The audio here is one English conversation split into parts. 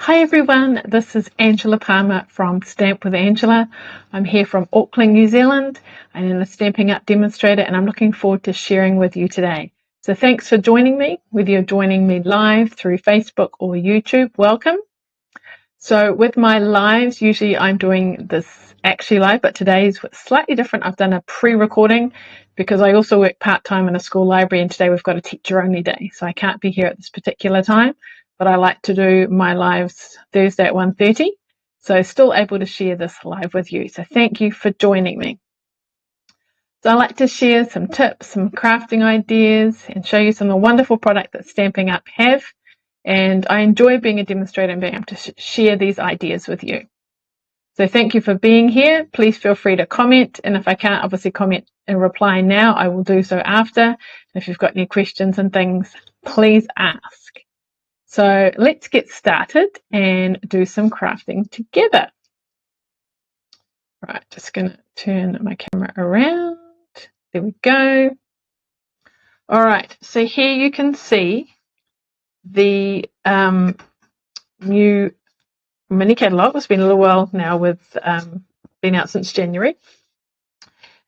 Hi everyone, this is Angela Palmer from Stamp with Angela. I'm here from Auckland, New Zealand. I'm a Stampin' Up demonstrator and I'm looking forward to sharing with you today. So thanks for joining me, whether you're joining me live through Facebook or YouTube, welcome. So with my lives, usually I'm doing this actually live, but today's slightly different. I've done a pre-recording because I also work part-time in a school library and today we've got a teacher-only day, so I can't be here at this particular time. But I like to do my lives Thursday at 1:30, so still able to share this live with you. So thank you for joining me. So I like to share some tips, some crafting ideas, and show you some of the wonderful product that Stampin' Up have. And I enjoy being a demonstrator and being able to share these ideas with you. So thank you for being here. Please feel free to comment, and if I can't obviously comment and reply now, I will do so after. And if you've got any questions and things, please ask. So let's get started and do some crafting together. Right, just going to turn my camera around. There we go. All right, so here you can see the new mini catalogue. It's been a little while now with been out since January.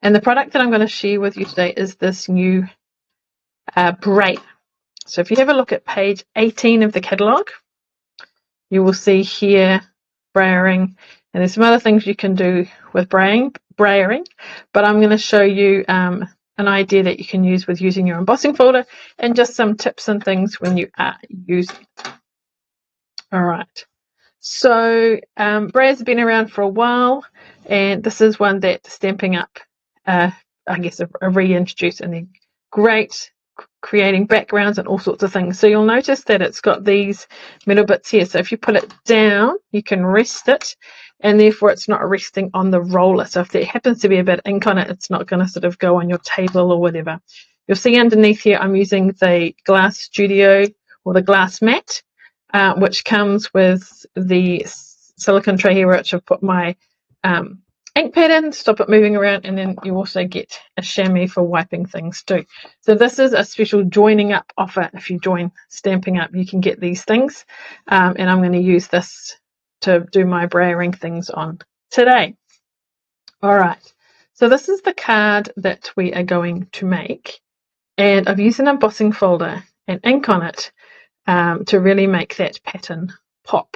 And the product that I'm going to share with you today is this new Brayer. So if you have a look at page 18 of the catalogue, you will see here brayering, and there's some other things you can do with brayering, but I'm going to show you an idea that you can use with using your embossing folder and just some tips and things when you are using it. All right, so Brayers have been around for a while, and this is one that Stampin' Up I guess a reintroduced, and they're great creating backgrounds and all sorts of things. So you'll notice that it's got these metal bits here, so if you put it down you can rest it, and therefore it's not resting on the roller, so if there happens to be a bit of ink on it, it's not going to sort of go on your table or whatever. You'll see underneath here I'm using the Glass Studio or the glass mat, which comes with the silicone tray here, which I've put my ink pad in, stop it moving around, and then you also get a chamois for wiping things too. So this is a special joining up offer. If you join Stampin' Up, you can get these things, and I'm going to use this to do my brayering things on today. All right, so this is the card that we are going to make, and I've used an embossing folder and ink on it to really make that pattern pop.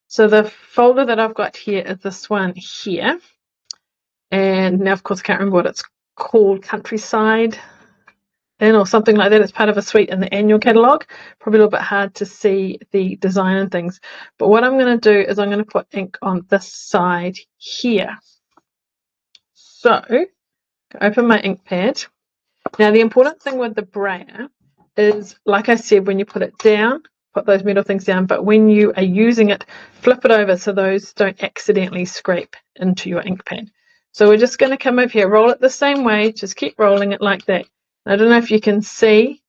So the folder that I've got here is this one here, and now of course I can't remember what it's called, Countryside Inn or something like that. It's part of a suite in the annual catalogue. Probably a little bit hard to see the design and things, but what I'm going to do is I'm going to put ink on this side here. So open my ink pad. Now the important thing with the Brayer is, like I said, when you put it down, put those metal things down, but when you are using it, flip it over so those don't accidentally scrape into your ink pad. So we're just going to come over here, roll it the same way, just keep rolling it like that. I don't know if you can see,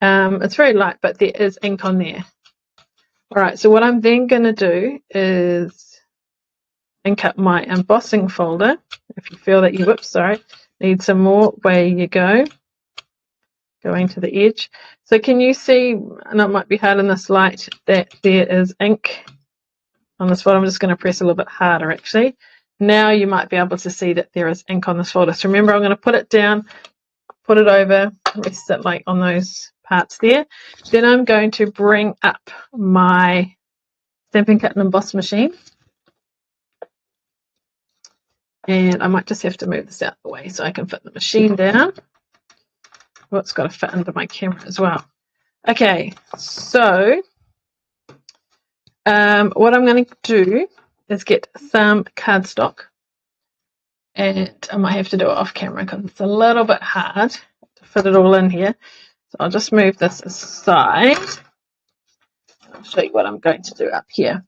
it's very light, but there is ink on there. All right, so what I'm then going to do is ink up my embossing folder. If you feel that you, whoops, sorry, need some more, away you go. Going to the edge. So can you see, and it might be hard in this light, that there is ink on this folder? I'm just going to press a little bit harder actually. Now you might be able to see that there is ink on this folder. So remember, I'm going to put it down, put it over, rest it like on those parts there. Then I'm going to bring up my Stampin' Cut and Emboss machine. And I might just have to move this out of the way so I can fit the machine down. Well, it's got to fit under my camera as well. Okay, so what I'm going to do is get some cardstock, and I might have to do it off camera because it's a little bit hard to fit it all in here. So I'll just move this aside. I'll show you what I'm going to do up here.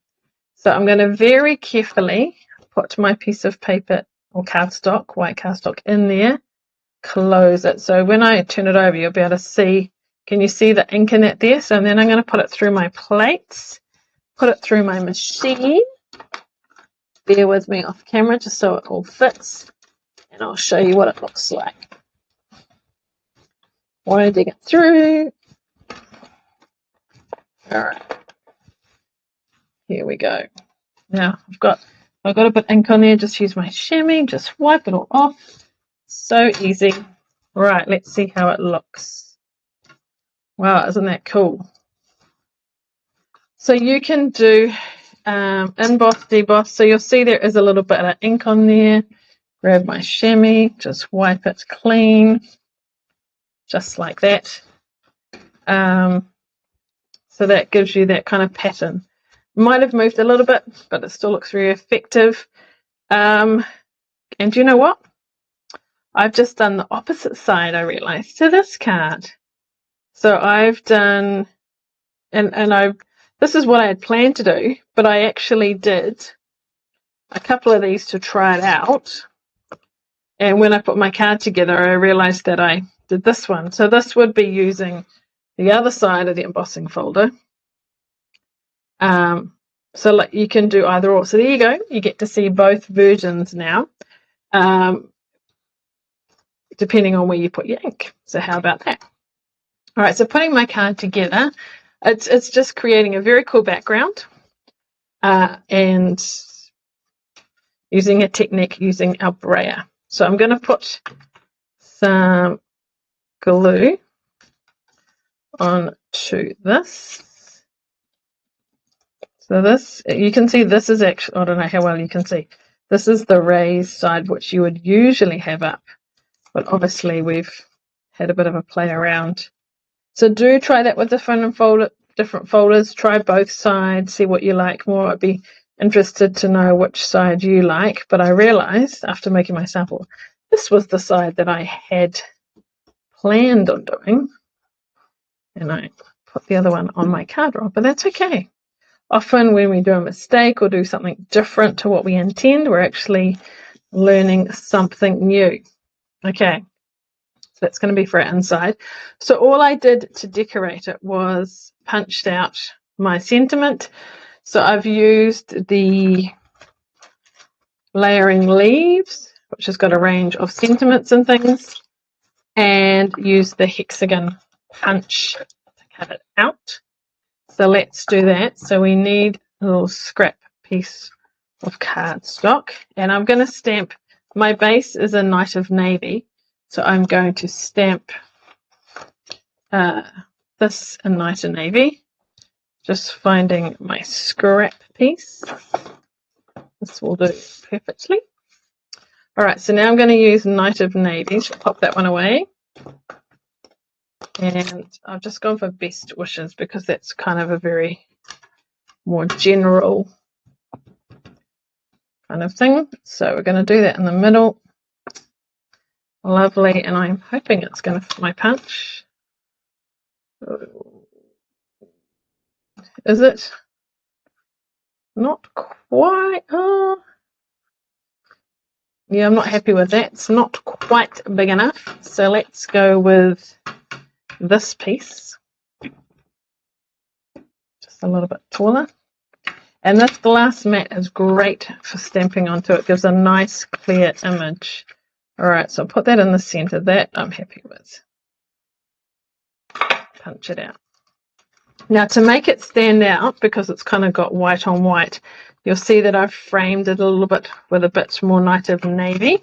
So I'm going to very carefully put my piece of paper or cardstock, white cardstock, in there, close it. So when I turn it over, you'll be able to see, can you see the ink in it there? So then I'm going to put it through my plates, put it through my machine. Bear with me off camera just so it all fits, and I'll show you what it looks like. Winding it through. All right. Here we go. Now I've got a bit of ink on there. Just use my chamois, just wipe it all off. So easy. Right, let's see how it looks. Wow, isn't that cool? So you can do emboss, deboss. So you'll see there is a little bit of ink on there. Grab my chamois, just wipe it clean, just like that. So that gives you that kind of pattern. Might have moved a little bit, but it still looks very effective. And you know what? I've just done the opposite side, I realized, to this card. So I've done, this is what I had planned to do, but I actually did a couple of these to try it out. And when I put my card together, I realized that I did this one. So this would be using the other side of the embossing folder. So like you can do either or. So there you go. You get to see both versions now, depending on where you put your ink. So how about that? All right, so putting my card together, it's just creating a very cool background and using a technique using our Brayer. So I'm going to put some glue onto this. So this, you can see this is actually, I don't know how well you can see, this is the raised side which you would usually have up, but obviously we've had a bit of a play around. So do try that with different folders, try both sides, see what you like more. I'd be interested to know which side you like, but I realized after making my sample, this was the side that I had planned on doing, and I put the other one on my card roll, but that's okay. Often when we do a mistake or do something different to what we intend, we're actually learning something new. Okay, so that's going to be for our inside. So all I did to decorate it was punched out my sentiment. So I've used the layering leaves, which has got a range of sentiments and things, and used the hexagon punch to cut it out. So let's do that. So we need a little scrap piece of cardstock, and I'm going to stamp. My base is a Night of Navy, so I'm going to stamp this in Night of Navy. Just finding my scrap piece. This will do perfectly. All right, so now I'm going to use Night of Navy. So pop that one away. And I've just gone for Best Wishes because that's kind of a very more general kind of thing. So we're going to do that in the middle. Lovely. And I'm hoping it's going to fit my punch. Is it? Not quite. Oh. Yeah, I'm not happy with that. It's not quite big enough. So let's go with this piece. Just a little bit taller. And this glass mat is great for stamping onto. It gives a nice clear image. All right, so I'll put that in the center. That I'm happy with. Punch it out. Now to make it stand out, because it's kind of got white on white, you'll see that I've framed it a little bit with a bit more Night of Navy.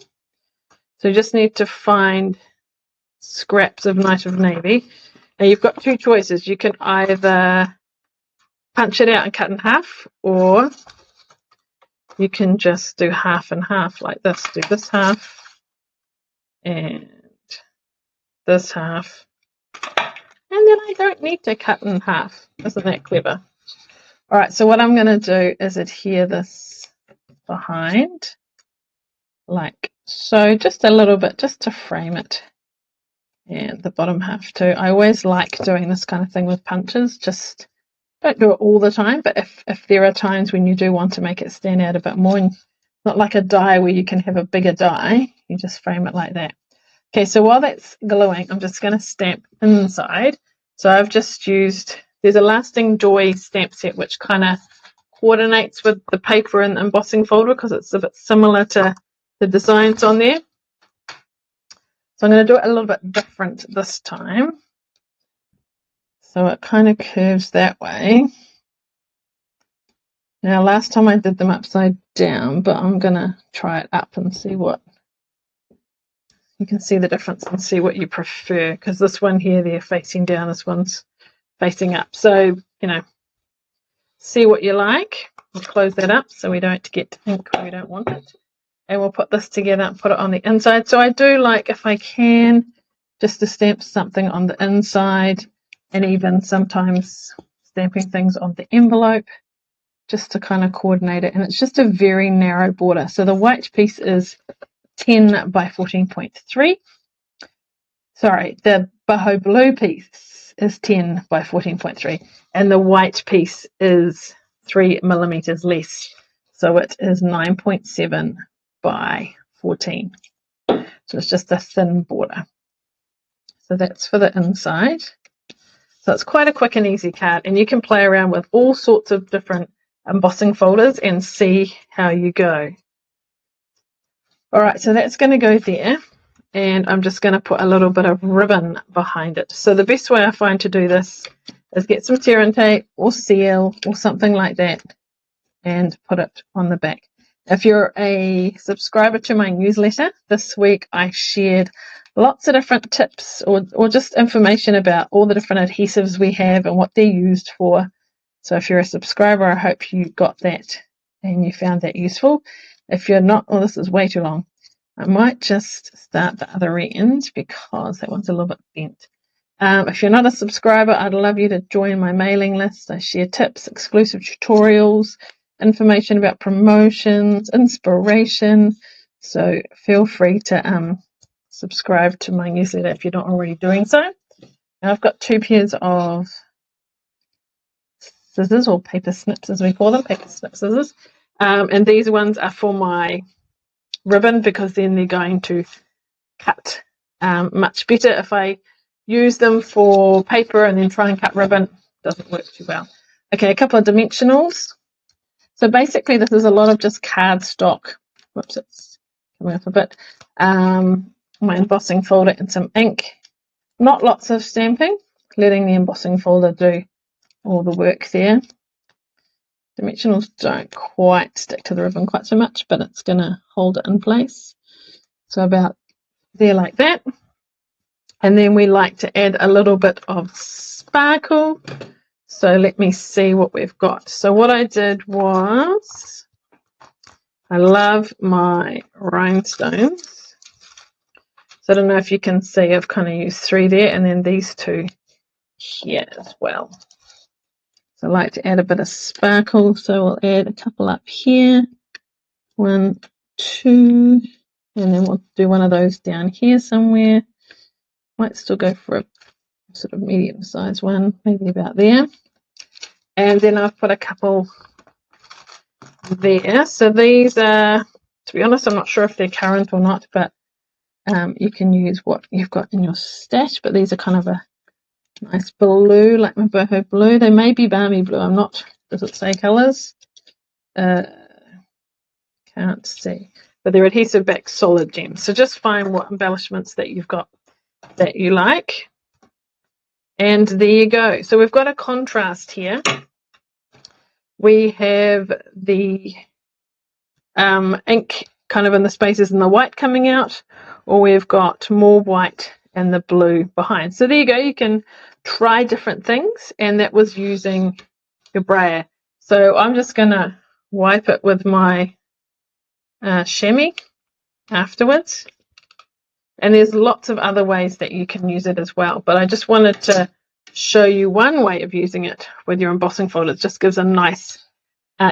So you just need to find scraps of Night of Navy. Now you've got two choices. You can either punch it out and cut in half, or you can just do half and half like this. Do this half and this half. And then I don't need to cut in half. Isn't that clever? All right, so what I'm going to do is adhere this behind like so, just a little bit, just to frame it. And the bottom half too. I always like doing this kind of thing with punches. Just don't do it all the time, but if there are times when you do want to make it stand out a bit more, and not like a die where you can have a bigger die, you just frame it like that. Okay, so while that's gluing, I'm just going to stamp inside. So I've just used, there's a Lasting Joy stamp set which kind of coordinates with the paper and the embossing folder because it's a bit similar to the designs on there. So I'm going to do it a little bit different this time. So it kind of curves that way. Now, last time I did them upside down, but I'm going to try it up and see what you can see the difference and see what you prefer, because this one here, they're facing down, this one's facing up. So, you know, see what you like. We'll close that up so we don't get ink where we don't want it. And we'll put this together and put it on the inside. So I do like, if I can, just to stamp something on the inside, and even sometimes stamping things on the envelope, just to kind of coordinate it. And it's just a very narrow border. So the white piece is 10 by 14.3. Sorry, the boho blue piece is 10 by 14.3, and the white piece is 3 millimeters less. So it is 9.7 by 14. So it's just a thin border. So that's for the inside. So it's quite a quick and easy card, and you can play around with all sorts of different embossing folders and see how you go. All right, so that's going to go there, and I'm just going to put a little bit of ribbon behind it. So the best way I find to do this is get some tear and tape or seal or something like that and put it on the back. If you're a subscriber to my newsletter, this week I shared lots of different tips or just information about all the different adhesives we have and what they're used for. So if you're a subscriber, I hope you got that and you found that useful. If you're not, oh, this is way too long. I might just start the other end because that one's a little bit bent. If you're not a subscriber, I'd love you to join my mailing list. I share tips, exclusive tutorials, information about promotions, inspiration. So feel free to subscribe to my newsletter if you're not already doing so. Now I've got 2 pairs of scissors, or paper snips as we call them, paper snip scissors. And these ones are for my ribbon, because then they're going to cut much better. If I use them for paper and then try and cut ribbon, it doesn't work too well. Okay, a couple of dimensionals. So basically this is a lot of just cardstock. Whoops, it's coming up a bit. My embossing folder and some ink. Not lots of stamping, letting the embossing folder do all the work there. Dimensionals don't quite stick to the ribbon quite so much, but it's going to hold it in place. So about there like that. And then we like to add a little bit of sparkle. So let me see what we've got. So what I did was, I love my rhinestones. So I don't know if you can see, I've kind of used 3 there, and then these 2 here as well. So I like to add a bit of sparkle, so we'll add a couple up here. 1, 2, and then we'll do one of those down here somewhere. Might still go for a sort of medium-sized one, maybe about there. And then I've put a couple there. So these are, to be honest, I'm not sure if they're current or not, but you can use what you've got in your stash. But these are kind of a nice blue, like my boho blue. They may be balmy blue. I'm not, does it say colours? Can't see. But they're adhesive back solid gems. So just find what embellishments that you've got that you like. And there you go. So we've got a contrast here. We have the ink kind of in the spaces and the white coming out, or we've got more white and the blue behind. So there you go. You can try different things, and that was using your brayer. So I'm just going to wipe it with my chamois afterwards. And there's lots of other ways that you can use it as well, but I just wanted to show you one way of using it with your embossing folder. It just gives a nice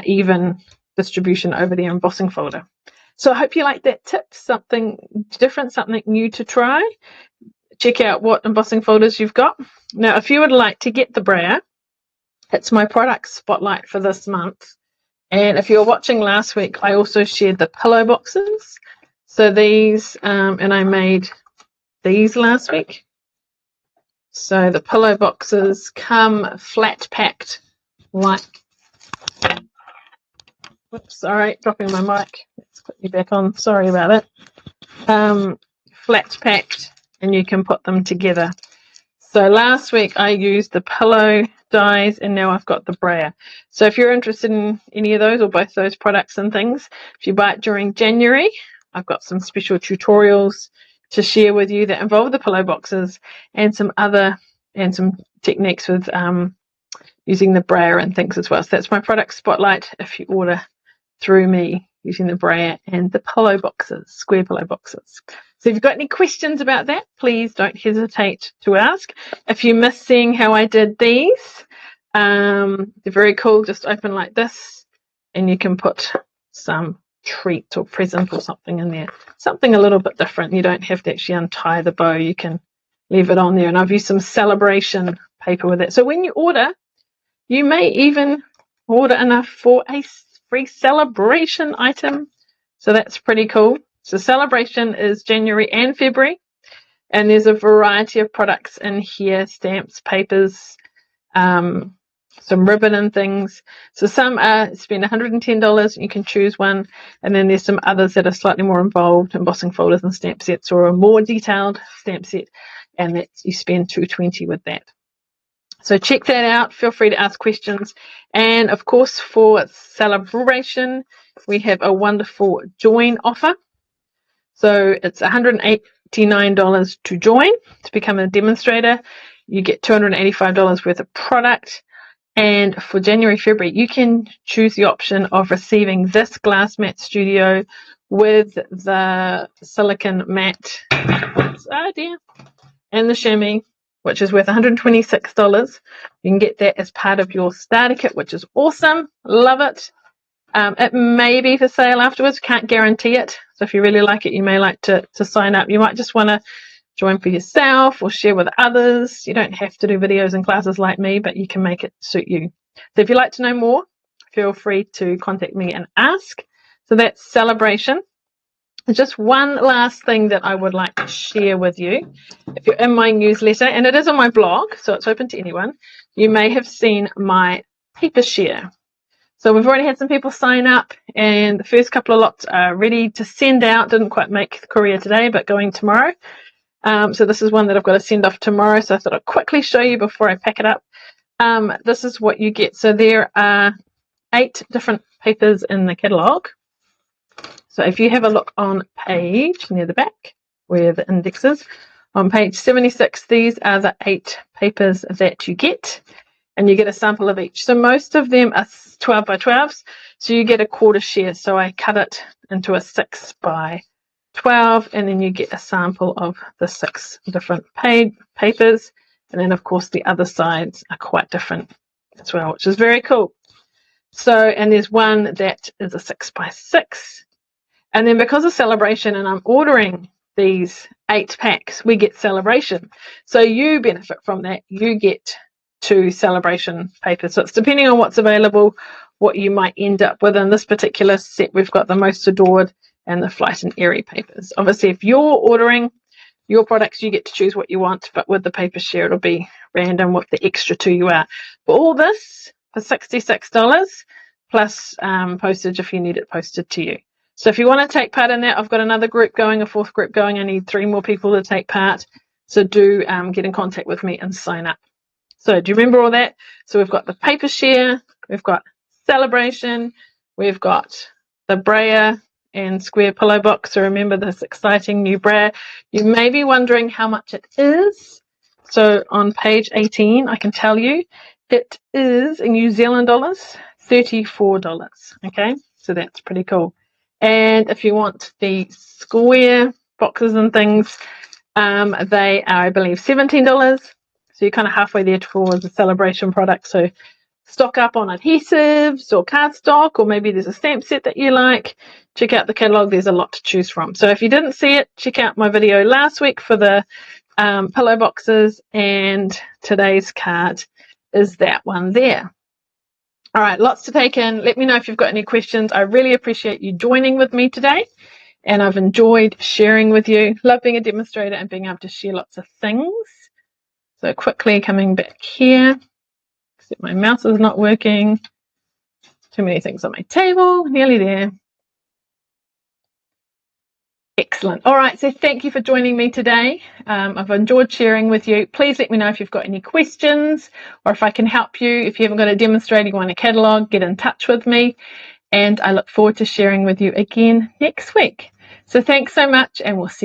even distribution over the embossing folder. So I hope you like that tip, something different, something new to try. Check out what embossing folders you've got. Now, if you would like to get the Brayer, it's my product spotlight for this month. And if you were watching last week, I also shared the pillow boxes. So these, and I made these last week. So the pillow boxes come flat packed like, whoops, sorry, dropping my mic. Let's put you back on. Sorry about it. Flat packed, and you can put them together. So last week I used the pillow dies, and now I've got the Brayer. So if you're interested in any of those or both those products and things, if you buy it during January, I've got some special tutorials to share with you that involve the pillow boxes and some techniques with using the Brayer and things as well. So that's my product spotlight if you order through me using the Brayer and the pillow boxes, square pillow boxes. So if you've got any questions about that, please don't hesitate to ask. If you miss seeing how I did these, they're very cool. Just open like this, and you can put some treat or present or something in there. Something a little bit different. You don't have to actually untie the bow. You can leave it on there. And I've used some celebration paper with it. So when you order, you may even order enough for a free celebration item. So that's pretty cool. So celebration is January and February, and there's a variety of products in here, stamps, papers, some ribbon and things. So some are spend $110, you can choose one, and then there's some others that are slightly more involved, embossing folders and stamp sets, or a more detailed stamp set, and that's, you spend $220 with that. So check that out. Feel free to ask questions. And of course, for celebration, we have a wonderful join offer. So it's $189 to join, to become a demonstrator. You get $285 worth of product. And for January, February, you can choose the option of receiving this glass mat studio with the silicone mat, and the chamois, which is worth $126. You can get that as part of your starter kit, which is awesome. Love it. It may be for sale afterwards. Can't guarantee it. So if you really like it, you may like to sign up. You might just want to join for yourself or share with others. You don't have to do videos and classes like me, but you can make it suit you. So if you'd like to know more, feel free to contact me and ask. So that's celebration. Just one last thing that I would like to share with you. If you're in my newsletter, and it is on my blog, so it's open to anyone, you may have seen my paper share. So we've already had some people sign up, and the first couple of lots are ready to send out. Didn't quite make the courier today, but going tomorrow. So this is one that I've got to send off tomorrow, so I thought I'd quickly show you before I pack it up. This is what you get. So there are 8 different papers in the catalogue. So if you have a look on page near the back where the index is, on page 76, these are the 8 papers that you get, and you get a sample of each. So most of them are 12 by 12s, so you get a quarter share. So I cut it into a 6 by 12, and then you get a sample of the 6 different papers. And then, of course, the other sides are quite different as well, which is very cool. So, and there's one that is a 6 by 6. And then because of celebration, and I'm ordering these 8 packs, we get celebration. So you benefit from that. You get 2 celebration papers. So it's depending on what's available, what you might end up with. In this particular set, we've got the Most Adored and the Flight and Airy papers. Obviously, if you're ordering your products, you get to choose what you want, but with the paper share, it'll be random what the extra 2 you are. But all this for $66 plus postage if you need it posted to you. So if you want to take part in that, I've got another group going, a 4th group going. I need 3 more people to take part. So do get in contact with me and sign up. So do you remember all that? So we've got the paper share, we've got celebration, we've got the Brayer and square pillow box. So remember this exciting new Brayer. You may be wondering how much it is. So on page 18, I can tell you it is in New Zealand dollars, $34. Okay, so that's pretty cool. And if you want the square boxes and things, they are, I believe, $17. So you're kind of halfway there towards the celebration product. So stock up on adhesives or cardstock, or maybe there's a stamp set that you like. Check out the catalogue. There's a lot to choose from. So if you didn't see it, check out my video last week for the pillow boxes, and today's card is that one there. All right, lots to take in. Let me know if you've got any questions. I really appreciate you joining with me today, and I've enjoyed sharing with you. Love being a demonstrator and being able to share lots of things. So quickly coming back here, except my mouse is not working. Too many things on my table, nearly there. Excellent. All right, so thank you for joining me today. I've enjoyed sharing with you. Please let me know if you've got any questions or if I can help you. If you haven't got a demonstrator, you want a catalogue, get in touch with me. And I look forward to sharing with you again next week. So thanks so much, and we'll see you.